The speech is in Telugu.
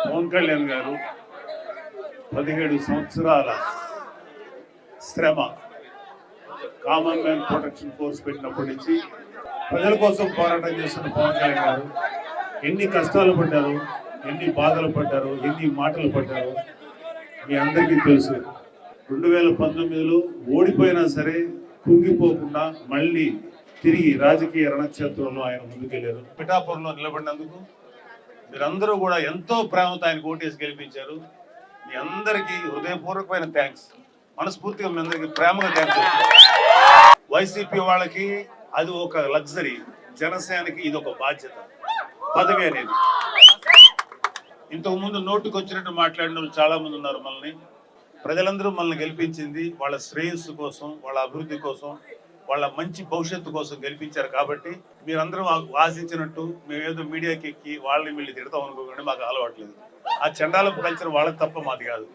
పవన్ కళ్యాణ్ గారు 17 సంవత్సరాల శ్రమ కామన్ మ్యాన్ ప్రొటెక్షన్ ఫోర్స్ పెట్టినప్పటి నుంచి ప్రజల కోసం పోరాటం చేస్తున్న పవన్ కళ్యాణ్ గారు ఎన్ని కష్టాలు పడ్డారు, ఎన్ని బాధలు పడ్డారు, ఎన్ని మాటలు పడ్డారు మీ అందరికీ తెలుసు. 2019లో ఓడిపోయినా సరే కుంగిపోకుండా మళ్ళీ తిరిగి రాజకీయ రణక్షేత్రంలో ఆయన ముందుకెళ్లారు. పిఠాపురంలో నిలబడినందుకు మీరందరూ కూడా ఎంతో ప్రేమతో ఆయన ఓటేసి గెలిపించారు. మీ అందరికీ హృదయపూర్వకమైన థ్యాంక్స్. మనస్ఫూర్తిగా మీ అందరికీ ప్రేమగా థ్యాంక్స్. వైసీపీ వాళ్ళకి అది ఒక లగ్జరీ, జనసేనకి ఇది ఒక బాధ్యత, పదవి అనేది. ఇంతకు ముందు నోటుకు వచ్చినట్టు మాట్లాడిన వాళ్ళు చాలా మంది ఉన్నారు. ప్రజలందరూ మనల్ని గెలిపించింది వాళ్ళ శ్రేయస్సు కోసం, వాళ్ళ అభివృద్ధి కోసం, వాళ్ళ మంచి భవిష్యత్తు కోసం గెలిపించారు. కాబట్టి మీరందరూ ఆశించినట్టు మేమేదో మీడియాకి ఎక్కి వాళ్ళని వీళ్ళు తిడతాం అనుకోకండి, మాకు అలవాట్లేదు. ఆ చండాలపు కల్చర్ వాళ్ళకి తప్ప మాది కాదు.